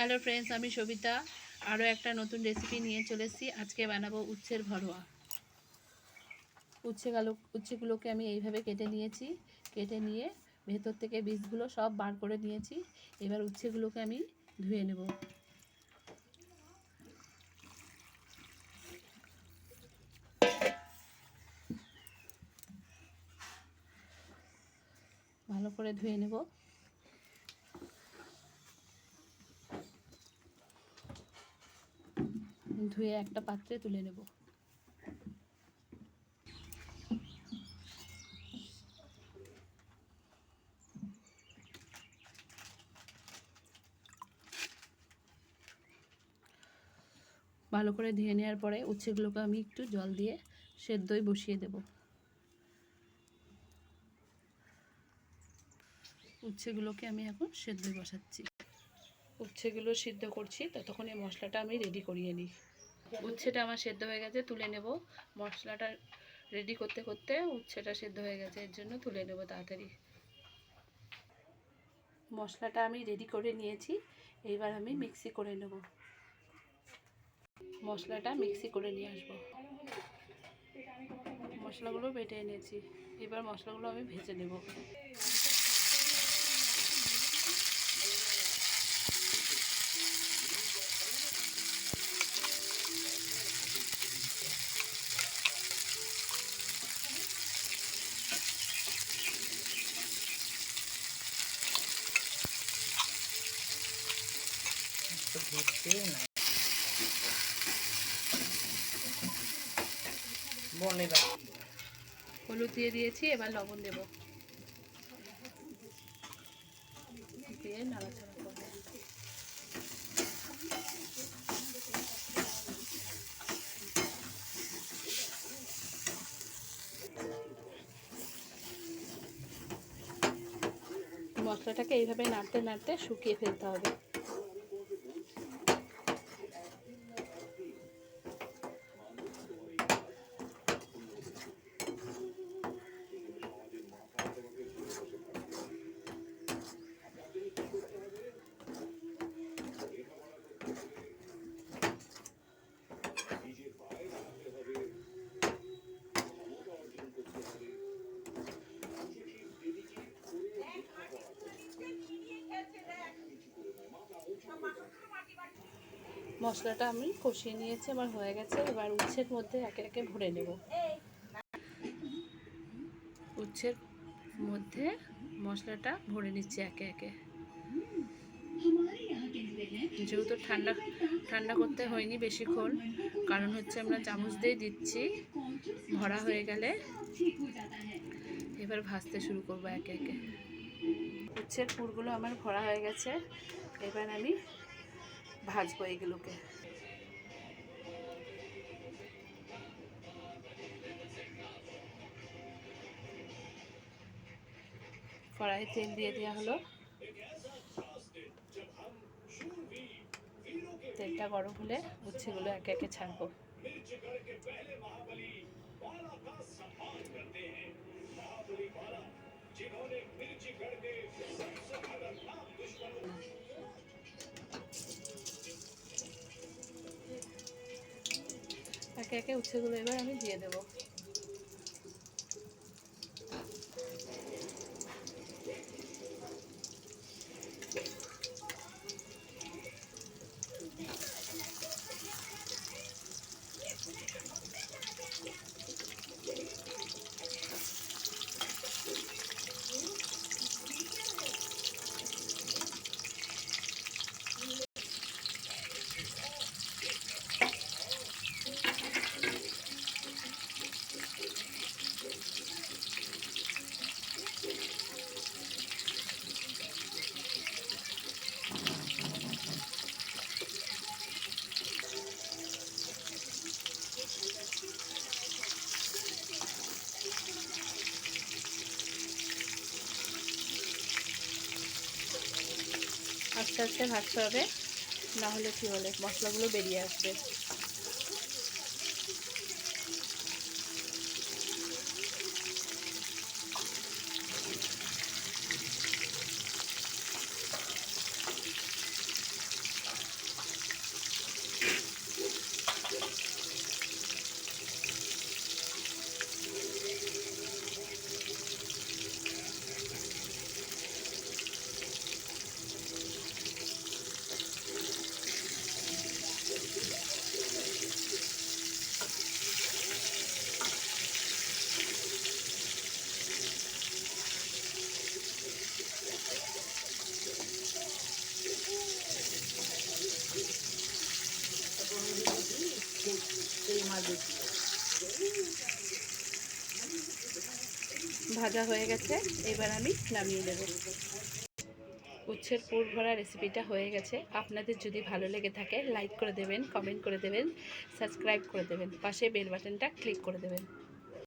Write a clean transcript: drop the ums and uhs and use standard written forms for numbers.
Hello friends, আমি সবিতা। আরও একটা নতুন রেসিপি নিয়ে চলে এসেছি। আজকে বানাবো উচ্ছের ভরোয়া। উচ্ছেগুলোকে আমি এইভাবে কেটে নিয়েছি। কেটে নিয়ে ভেতর থেকে বীজগুলো সব বার করে নিয়েছি। এবার উচ্ছেগুলোকে আমি ধুয়ে নেব। ভালো করে ধুয়ে নেব। ধুয়ে একটা পাত্রে তুলে নেব। ভালো করে ধুয়ে নেওয়ার পরে উচ্ছেগুলোকে আমি একটু জল দিয়ে সেদ্ধই বসিয়ে দেব। উচ্ছেগুলোকে আমি এখন সেদ্ধই বসাচ্ছি। উচ্ছেগুলো সিদ্ধ করছি, ততক্ষণ এই মশলাটা আমি রেডি করিয়ে নিই। উচ্ছেটা আমার সেদ্ধ হয়ে গেছে, তুলে নেব। মশলাটা রেডি করতে করতে উচ্ছেটা সেদ্ধ হয়ে গেছে, এর জন্য তুলে নেব তাড়াতাড়ি। মশলাটা আমি রেডি করে নিয়েছি, এইবার আমি মিক্সি করে নেব। মশলাটা মিক্সি করে নিয়ে আসব। মশলাগুলো বেটে এনেছি, এবার মশলাগুলো আমি ভেজে নেব। হলুদ দিয়ে দিয়েছি, এবার লবণ দেব। দিয়ে নাড়াচাড়া করব। মশলাটাকে এইভাবে নাড়তে নাড়তে শুকিয়ে ফেলতে হবে। মশলাটা আমি কষিয়ে নিয়েছি, আমার হয়ে গেছে। এবার উচ্ছের মধ্যে একে একে ভরে নেব। উচ্ছের মধ্যে মশলাটা ভরে নিচ্ছি একে একে। যেহেতু ঠান্ডা করতে হয়নি বেশিক্ষণ, কারণ হচ্ছে আমরা চামচ দিয়ে দিচ্ছি। ভরা হয়ে গেলে এবার ভাজতে শুরু করবো একে একে। উচ্ছের পুরগুলো আমার ভরা হয়ে গেছে, এবার আমি ভাজবো এগুলোকে। কড়াইয়ে তেল দিয়ে দেওয়া হলো। তেলটা গরম হলে উচ্ছেগুলো একে একে ছাড়বো। একে একে উচ্ছেগুলো এবার আমি দিয়ে দেবো। আস্তে আস্তে ভাজতে হবে, না হলে কি বলে মশলাগুলো বেরিয়ে আসবে। ভাজা হয়ে গেছে, এবার আমি নামিয়ে নেব। উচ্ছের পুর ভরা রেসিপিটা হয়ে গেছে। আপনাদের যদি ভালো লেগে থাকে লাইক করে দেবেন, কমেন্ট করে দেবেন, সাবস্ক্রাইব করে দেবেন, পাশে বেল বাটনটা ক্লিক করে দেবেন।